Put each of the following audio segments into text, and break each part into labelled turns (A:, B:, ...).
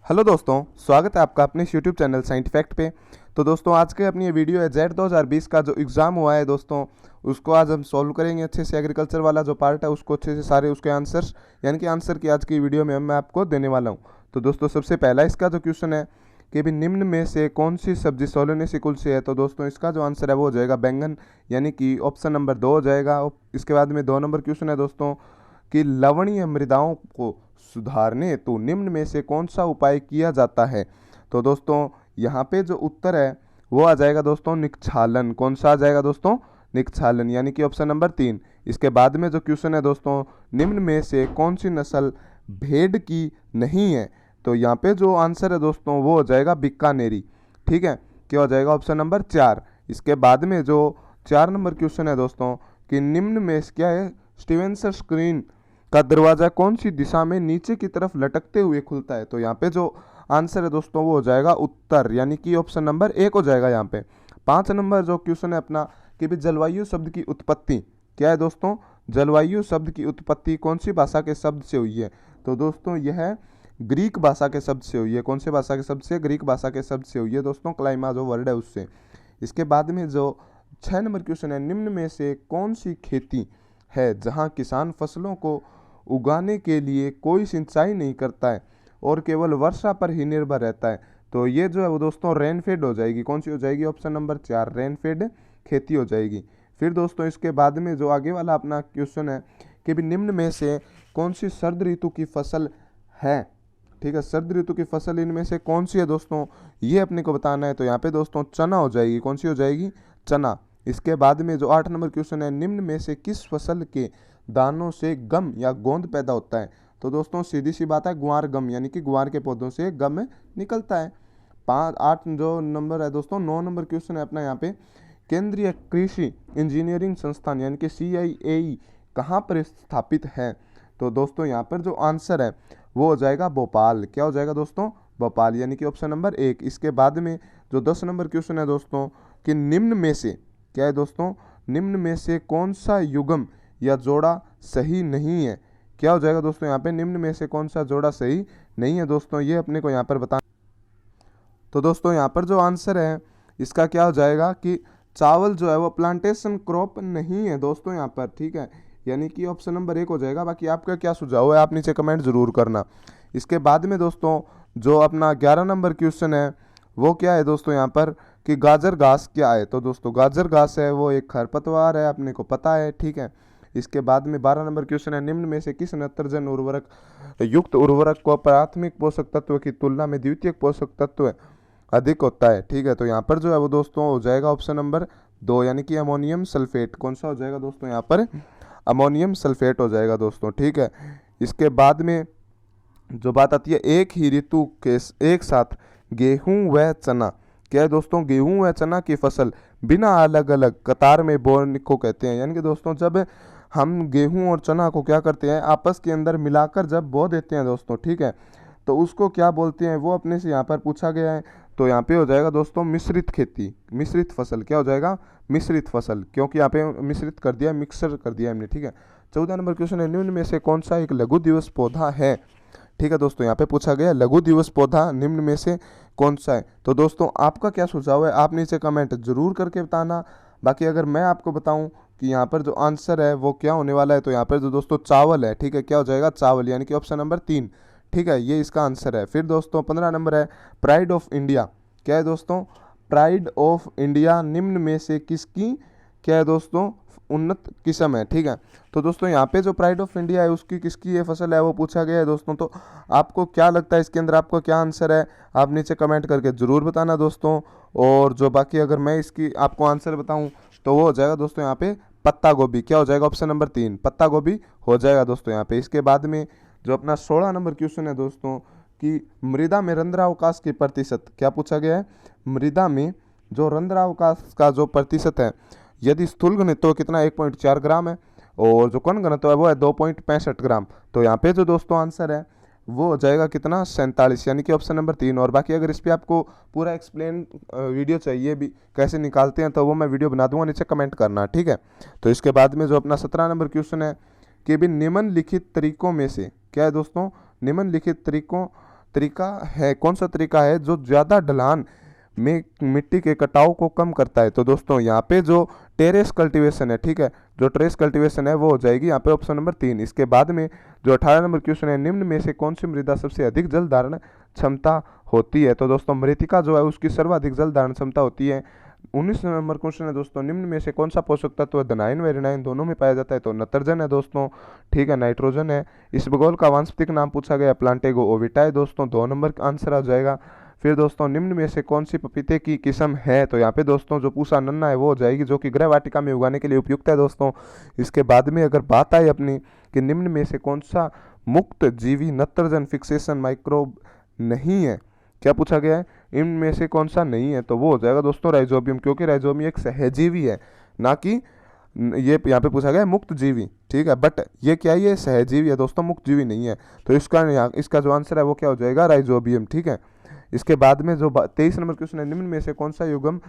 A: Hello दोस्तों, स्वागत है आपका अपने यूट्यूब चैनल साइंट फैक्ट पे। तो दोस्तों आज के अपनी ये वीडियो है जेड 2020 का जो एग्ज़ाम हुआ है दोस्तों, उसको आज हम सॉल्व करेंगे अच्छे से। एग्रीकल्चर वाला जो पार्ट है उसको अच्छे से सारे उसके आंसर्स यानी कि आंसर की आज की वीडियो में मैं आपको देने वाला हूँ। तो दोस्तों सबसे पहला इसका जो क्वेश्चन है कि भी निम्न में से कौन सी सब्जी सोलने कुल से है, तो दोस्तों इसका जो आंसर है वो हो जाएगा बैंगन, यानी कि ऑप्शन नंबर 2 हो जाएगा। इसके बाद में 2 नंबर क्वेश्चन है दोस्तों कि लवणीय मृदाओं को सुधारने हेतु निम्न में से कौन सा उपाय किया जाता है। तो दोस्तों यहाँ पे जो उत्तर है वो आ जाएगा दोस्तों निक्षालन। कौन सा आ जाएगा दोस्तों? निक्षालन, यानी कि ऑप्शन नंबर 3। इसके बाद में जो क्वेश्चन है दोस्तों, निम्न में से कौन सी नस्ल भेड़ की नहीं है, तो यहाँ पे जो आंसर है दोस्तों वो हो जाएगा बीकानेरी। ठीक है, क्या हो जाएगा? Option number 4। इसके बाद में जो 4 नंबर क्वेश्चन है दोस्तों कि निम्न में क्या है, स्टीवेंसन स्क्रीन का दरवाजा कौन सी दिशा में नीचे की तरफ लटकते हुए खुलता है। तो यहाँ पे जो आंसर है दोस्तों वो हो जाएगा उत्तर, यानी कि ऑप्शन नंबर 1 हो जाएगा यहाँ पे। 5 नंबर जो क्वेश्चन है अपना कि भी जलवायु शब्द की उत्पत्ति क्या है दोस्तों? जलवायु शब्द की उत्पत्ति कौन सी भाषा के शब्द से हुई है? तो दोस्तों यह ग्रीक भाषा के शब्द से हुई है। कौन से भाषा के शब्द से? ग्रीक भाषा के शब्द से हुई है दोस्तों, क्लाइमा जो वर्ड है उससे। इसके बाद में जो 6 नंबर क्वेश्चन है, निम्न में से कौन सी खेती है जहाँ किसान फसलों को उगाने के लिए कोई सिंचाई नहीं करता है और केवल वर्षा पर ही निर्भर रहता है? तो ये जो है वो दोस्तों रेनफेड हो जाएगी। कौन सी हो जाएगी? ऑप्शन नंबर 4 रेनफेड खेती हो जाएगी। फिर दोस्तों इसके बाद में जो आगे वाला अपना क्वेश्चन है कि भी निम्न में से कौन सी शरद ऋतु की फसल है। ठीक है, शरद ऋतु की फसल इनमें से कौन सी है दोस्तों, ये अपने को बताना है। तो यहाँ पे दोस्तों चना हो जाएगी। कौन सी हो जाएगी? चना। इसके बाद में जो 8 नंबर क्वेश्चन है, निम्न में से किस फसल के दानों से गम या गोंद पैदा होता है? तो दोस्तों सीधी सी बात है, गुआर गम, यानी कि गुआर के पौधों से गम निकलता है। 8 जो नंबर है दोस्तों, 9 नंबर क्वेश्चन है अपना यहाँ पे, केंद्रीय कृषि इंजीनियरिंग संस्थान यानी कि CIAE कहाँ पर स्थापित है? तो दोस्तों यहाँ पर जो आंसर है वो हो जाएगा भोपाल। क्या हो जाएगा दोस्तों? भोपाल, यानी कि ऑप्शन नंबर 1। इसके बाद में जो 10 नंबर क्वेश्चन है दोस्तों कि निम्न में से क्या है दोस्तों, निम्न में से कौन सा युग्म या जोड़ा सही नहीं है? क्या हो जाएगा दोस्तों यहाँ पे, निम्न में से कौन सा जोड़ा सही नहीं है दोस्तों, ये अपने को यहाँ पर बता। तो दोस्तों यहाँ पर जो आंसर है इसका क्या हो जाएगा कि चावल जो है वो प्लांटेशन क्रॉप नहीं है दोस्तों यहाँ पर। ठीक है, यानी कि ऑप्शन नंबर 1 हो जाएगा। बाकी आपका क्या सुझाव है आप नीचे कमेंट जरूर करना। इसके बाद में दोस्तों जो अपना 11 नंबर क्वेश्चन है वो क्या है दोस्तों यहाँ पर कि गाजर घास क्या है? तो दोस्तों गाजर घास है वो एक खरपतवार है, अपने को पता है। ठीक है, इसके बाद में 12 नंबर क्वेश्चन है, निम्न में से किस नत्रजन उर्वरक युक्त उर्वरक को प्राथमिक पोषक तत्व की तुलना में द्वितीयक पोषक तत्व अधिक होता है? ठीक है, तो यहाँ पर जो है वो दोस्तों हो जाएगा ऑप्शन नंबर 2, यानी कि अमोनियम सल्फेट। कौन सा हो जाएगा दोस्तों यहाँ पर? अमोनियम सल्फेट हो जाएगा दोस्तों। ठीक है, इसके बाद में जो बात आती है एक ही ऋतु के एक साथ गेहूं व चना, क्या है दोस्तों? गेहूं व चना की फसल बिना अलग अलग कतार में बोने को कहते हैं। यानी कि दोस्तों जब हम गेहूं और चना को क्या करते हैं, आपस के अंदर मिलाकर जब बो देते हैं दोस्तों, ठीक है, तो उसको क्या बोलते हैं वो अपने से यहाँ पर पूछा गया है। तो यहाँ पे हो जाएगा दोस्तों मिश्रित खेती, मिश्रित फसल। क्या हो जाएगा? मिश्रित फसल, क्योंकि यहाँ पे मिश्रित कर दिया, मिक्सर कर दिया हमने। ठीक है, 14 नंबर क्वेश्चन है, निम्न में से कौन सा एक लघु दिवस पौधा है? ठीक है दोस्तों, यहाँ पे पूछा गया लघु दिवस पौधा निम्न में से कौन सा है? तो दोस्तों आपका क्या सुझाव है आप नीचे कमेंट जरूर करके बताना। बाकी अगर मैं आपको बताऊं कि यहाँ पर जो आंसर है वो क्या होने वाला है, तो यहाँ पर जो दोस्तों चावल है। ठीक है, क्या हो जाएगा? चावल, यानी कि ऑप्शन नंबर 3। ठीक है, ये इसका आंसर है। फिर दोस्तों 15 नंबर है, प्राइड ऑफ इंडिया। क्या है दोस्तों? प्राइड ऑफ इंडिया निम्न में से किसकी क्या है दोस्तों उन्नत किस्म है? ठीक है, तो दोस्तों यहाँ पे जो प्राइड ऑफ इंडिया है उसकी किसकी ये फसल है वो पूछा गया है दोस्तों। तो आपको क्या लगता है इसके अंदर, आपको क्या आंसर है आप नीचे कमेंट करके ज़रूर बताना दोस्तों। और जो बाकी अगर मैं इसकी आपको आंसर बताऊं तो वो हो जाएगा दोस्तों यहाँ पे पत्ता गोभी। क्या हो जाएगा? ऑप्शन नंबर 3 पत्ता गोभी हो जाएगा दोस्तों यहाँ पे। इसके बाद में जो अपना 16 नंबर क्वेश्चन है दोस्तों कि मृदा में रंध्रावकाश की प्रतिशत, क्या पूछा गया है? मृदा में जो रंध्रावकाश का जो प्रतिशत है, यदि स्थूल घनत्व कितना 1.4 ग्राम है और जो कण घनत्व है वो है 2.65 ग्राम। तो यहाँ पे जो दोस्तों आंसर है वो हो जाएगा कितना? 47, यानी कि ऑप्शन नंबर 3। और बाकी अगर इस पर आपको पूरा एक्सप्लेन वीडियो चाहिए भी कैसे निकालते हैं तो वो मैं वीडियो बना दूंगा, नीचे कमेंट करना। ठीक है, तो इसके बाद में जो अपना 17 नंबर क्वेश्चन है कि भी निम्नलिखित तरीकों में से क्या है दोस्तों, निम्नलिखित तरीकों तरीका है, कौन सा तरीका है जो ज़्यादा ढलान में मिट्टी के कटाव को कम करता है? तो दोस्तों यहाँ पे जो टेरेस कल्टीवेशन है, ठीक है, जो टेरेस कल्टीवेशन है वो हो जाएगी यहाँ पे ऑप्शन नंबर 3। इसके बाद में जो 18 नंबर क्वेश्चन है, निम्न में से कौन सी मृदा सबसे अधिक जल धारण क्षमता होती है? तो दोस्तों मृतिका जो है उसकी सर्वाधिक जल धारण क्षमता होती है। 19 नंबर क्वेश्चन है दोस्तों, निम्न में से कौन सा पोषक तत्व धनाइन व ऋणाइन दोनों में पाया जाता है? तो नत्रजन है दोस्तों, ठीक है, नाइट्रोजन है। इसबगोल का वानस्पतिक नाम पूछा गया, प्लांटेगो ओविटा दोस्तों, 2 नंबर का आंसर आ जाएगा। फिर दोस्तों निम्न में से कौन सी पपीते की किस्म है? तो यहाँ पे दोस्तों जो पूसा नन्ना है वो हो जाएगी, जो कि गृह वाटिका में उगाने के लिए उपयुक्त है दोस्तों। इसके बाद में अगर बात आए अपनी कि निम्न में से कौन सा मुक्त जीवी नत्रजन फिक्सेशन माइक्रोब नहीं है, क्या पूछा गया है, इनमें से कौन सा नहीं है? तो वो हो जाएगा दोस्तों राइजोबियम, क्योंकि राइजोबियम एक सहजीवी है, ना कि ये यहाँ पे पूछा गया है मुक्त जीवी, ठीक है, बट ये क्या है, ये सहजीवी है दोस्तों, मुक्त जीवी नहीं है। तो इसका जो आंसर है वो क्या हो जाएगा, राइजोबियम, ठीक है। इसके बाद में जो 23 नंबर क्वेश्चन है, निम्न में से कौन सा युग्म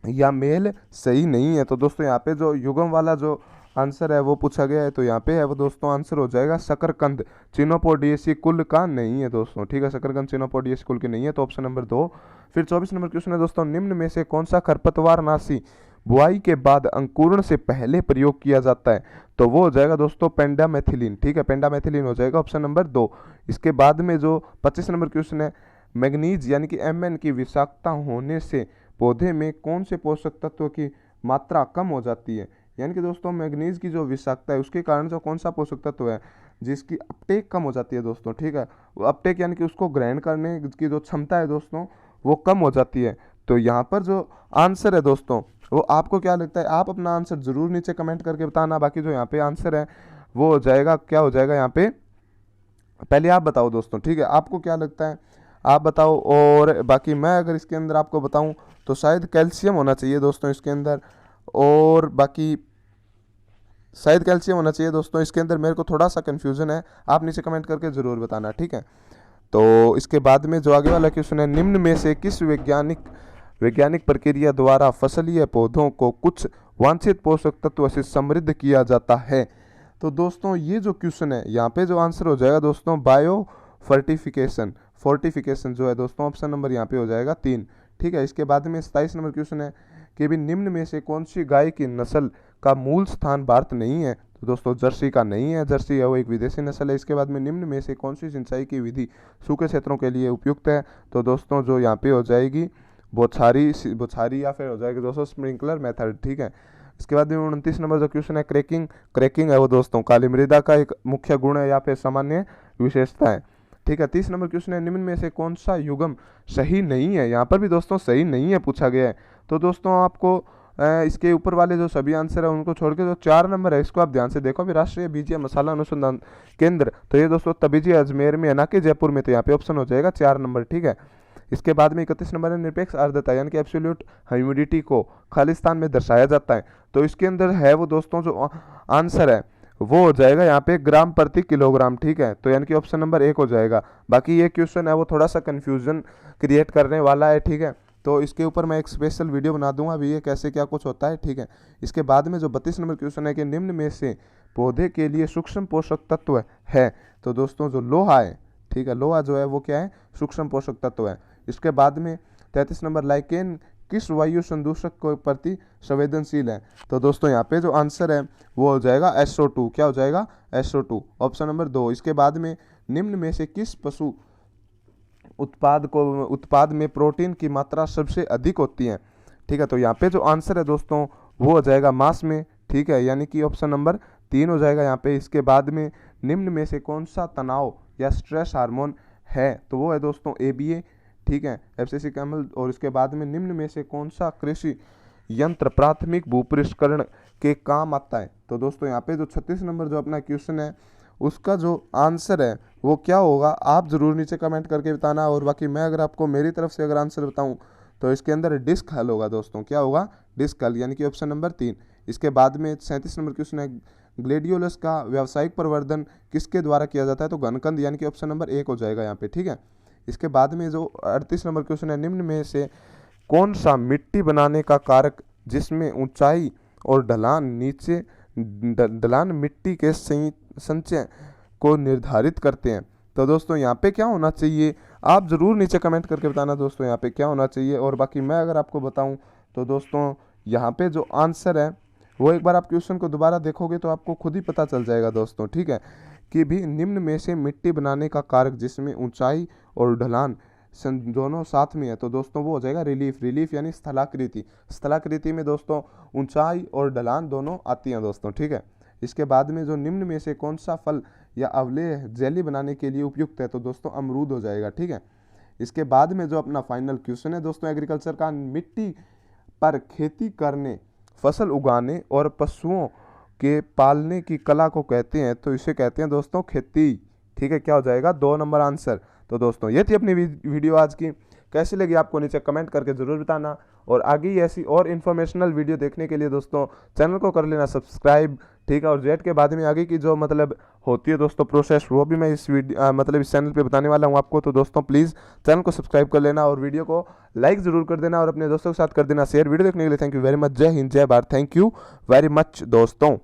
A: या मेल सही नहीं है? तो दोस्तों यहाँ पे जो युग्म वाला जो आंसर है वो पूछा गया है, तो यहाँ पे है वो दोस्तों आंसर हो जाएगा शकरकंद चिनोपोडियेसी कुल का नहीं है दोस्तों, ठीक है, शकरकंद चिनोपोडियेसी कुल की नहीं है, तो ऑप्शन नंबर 2। फिर 24 नंबर क्वेश्चन है दोस्तों, निम्न में से कौन सा खरपतवारनाशी बुआई के बाद अंकुरण से पहले प्रयोग किया जाता है? तो वो हो जाएगा दोस्तों पेंडामेथिलीन, ठीक है, पेंडामेथिलीन हो जाएगा ऑप्शन नंबर 2। इसके बाद में जो 25 नंबर क्वेश्चन है, मैग्नीज यानी कि Mn की विषाक्तता होने से पौधे में कौन से पोषक तत्व की मात्रा कम हो जाती है? यानी कि दोस्तों मैग्नीज की जो विषाक्तता है उसके कारण जो कौन सा पोषक तत्व है जिसकी अपटेक कम हो जाती है दोस्तों, ठीक है, वो अपटेक यानी कि उसको ग्रहण करने की जो क्षमता है दोस्तों वो कम हो जाती है। तो यहाँ पर जो आंसर है दोस्तों वो आपको क्या लगता है, आप अपना आंसर जरूर नीचे कमेंट करके बताना। बाकी जो यहाँ पे आंसर है वो हो जाएगा, क्या हो जाएगा यहाँ पे, पहले आप बताओ दोस्तों, ठीक है, आपको क्या लगता है आप बताओ। और बाकी मैं अगर इसके अंदर आपको बताऊं तो शायद कैल्शियम होना चाहिए दोस्तों इसके अंदर, और बाकी शायद कैल्शियम होना चाहिए दोस्तों इसके अंदर, मेरे को थोड़ा सा कन्फ्यूजन है, आप नीचे कमेंट करके ज़रूर बताना, ठीक है। तो इसके बाद में जो आगे वाला क्वेश्चन है, निम्न में से किस वैज्ञानिक प्रक्रिया द्वारा फसलीय पौधों को कुछ वांछित पोषक तत्व से समृद्ध किया जाता है? तो दोस्तों ये जो क्वेश्चन है यहाँ पे जो आंसर हो जाएगा दोस्तों बायो फोर्टिफिकेशन जो है दोस्तों, ऑप्शन नंबर यहाँ पे हो जाएगा 3, ठीक है। इसके बाद में 27 नंबर क्वेश्चन है कि भी निम्न में से कौन सी गाय की नस्ल का मूल स्थान भारत नहीं है? तो दोस्तों जर्सी का नहीं है, जर्सी है वो एक विदेशी नस्ल है। इसके बाद में निम्न में से कौन सी सिंचाई की विधि सूखे क्षेत्रों के लिए उपयुक्त है? तो दोस्तों जो यहाँ पे हो जाएगी बौछारी या फिर हो जाएगी दोस्तों स्प्रिंकलर मेथड, ठीक है। इसके बाद में 29 नंबर जो क्वेश्चन है, क्रैकिंग है वो दोस्तों काली मृदा का एक मुख्य गुण है या फिर सामान्य विशेषता है, ठीक है। 30 नंबर क्वेश्चन है, निम्न में से कौन सा युग्म सही नहीं है? यहाँ पर भी दोस्तों सही नहीं है पूछा गया है। तो दोस्तों आपको इसके ऊपर वाले जो सभी आंसर है उनको छोड़ के जो 4 नंबर है इसको आप ध्यान से देखो, अभी राष्ट्रीय बीजीय मसाला अनुसंधान केंद्र, तो ये दोस्तों तबीजी अजमेर में है ना कि जयपुर में, तो यहाँ पे ऑप्शन हो जाएगा 4 नंबर, ठीक है। इसके बाद में 31 नंबर है, निरपेक्ष आर्द्रता यानी कि एब्सोल्यूट ह्यूमिडिटी को खालिस्तान में दर्शाया जाता है। तो इसके अंदर है वो दोस्तों जो आंसर है वो हो जाएगा यहाँ पे ग्राम प्रति किलोग्राम, ठीक है, तो यानी कि ऑप्शन नंबर 1 हो जाएगा। बाकी ये क्वेश्चन है वो थोड़ा सा कंफ्यूजन क्रिएट करने वाला है, ठीक है, तो इसके ऊपर मैं एक स्पेशल वीडियो बना दूंगा अभी ये कैसे क्या कुछ होता है, ठीक है। इसके बाद में जो 32 नंबर क्वेश्चन है कि निम्न में से पौधे के लिए सूक्ष्म पोषक तत्व है? तो दोस्तों जो लोहा है, ठीक है, लोहा जो है वो क्या है, सूक्ष्म पोषक तत्व है। इसके बाद में 33 नंबर, लाइकेन किस वायु संदूषक के प्रति संवेदनशील है? तो दोस्तों यहाँ पे जो आंसर है वो हो जाएगा SO2, क्या हो जाएगा, SO2, ऑप्शन नंबर 2। इसके बाद में निम्न में से किस पशु उत्पाद में प्रोटीन की मात्रा सबसे अधिक होती है? ठीक है, तो यहाँ पे जो आंसर है दोस्तों वो हो जाएगा मांस में, ठीक है, यानी कि ऑप्शन नंबर 3 हो जाएगा यहाँ पे। इसके बाद में निम्न में से कौन सा तनाव या स्ट्रेस हार्मोन है? तो वो है दोस्तों ABA, ठीक है, एब्सिसिक अम्ल। और इसके बाद में निम्न में से कौन सा कृषि यंत्र प्राथमिक भूपृष्ठकरण के काम आता है? तो दोस्तों यहाँ पे जो 36 नंबर जो अपना क्वेश्चन है उसका जो आंसर है वो क्या होगा आप ज़रूर नीचे कमेंट करके बताना। और बाकी मैं अगर आपको मेरी तरफ से अगर आंसर बताऊँ तो इसके अंदर डिस्क हल होगा दोस्तों, क्या होगा, डिस्क हल, यानी कि ऑप्शन नंबर 3। इसके बाद में 37 नंबर क्वेश्चन है, ग्लेडियोलस का व्यावसायिक प्रवर्धन किसके द्वारा किया जाता है? तो घनकंद, यानी कि ऑप्शन नंबर 1 हो जाएगा यहाँ पे, ठीक है। इसके बाद में जो 38 नंबर क्वेश्चन है, निम्न में से कौन सा मिट्टी बनाने का कारक जिसमें ऊंचाई और ढलान मिट्टी के संचय को निर्धारित करते हैं? तो दोस्तों यहाँ पे क्या होना चाहिए, आप ज़रूर नीचे कमेंट करके बताना दोस्तों यहाँ पे क्या होना चाहिए। और बाकी मैं अगर आपको बताऊँ तो दोस्तों यहाँ पे जो आंसर है वो एक बार आप क्वेश्चन को दोबारा देखोगे तो आपको खुद ही पता चल जाएगा दोस्तों, ठीक है। कि भी निम्न में से मिट्टी बनाने का कारक जिसमें ऊंचाई और ढलान दोनों साथ में है, तो दोस्तों वो हो जाएगा रिलीफ। रिलीफ यानी स्थलाकृति। स्थलाकृति में दोस्तों ऊंचाई और ढलान दोनों आती हैं दोस्तों, ठीक है। इसके बाद में जो निम्न में से कौन सा फल या अवलेह जेली बनाने के लिए उपयुक्त है, तो दोस्तों अमरूद हो जाएगा, ठीक है। इसके बाद में जो अपना फाइनल क्वेश्चन है दोस्तों एग्रीकल्चर का, मिट्टी पर खेती करने, फसल उगाने और पशुओं के पालने की कला को कहते हैं, तो इसे कहते हैं दोस्तों खेती, ठीक है। क्या हो जाएगा 2 नंबर आंसर। तो दोस्तों ये थी अपनी वीडियो आज की, कैसी लगी आपको नीचे कमेंट करके ज़रूर बताना। और आगे ही ऐसी और इन्फॉर्मेशनल वीडियो देखने के लिए दोस्तों चैनल को कर लेना सब्सक्राइब, ठीक है। और जेड के बाद में आगे की जो मतलब होती है दोस्तों प्रोसेस, वो भी मैं इस वीडियो मतलब इस चैनल पे बताने वाला हूँ आपको। तो दोस्तों प्लीज़ चैनल को सब्सक्राइब कर लेना और वीडियो को लाइक ज़रूर कर देना और अपने दोस्तों के साथ कर देना शेयर। वीडियो देखने के लिए थैंक यू वेरी मच। जय हिंद, जय Bharat. Thank you very much दोस्तों।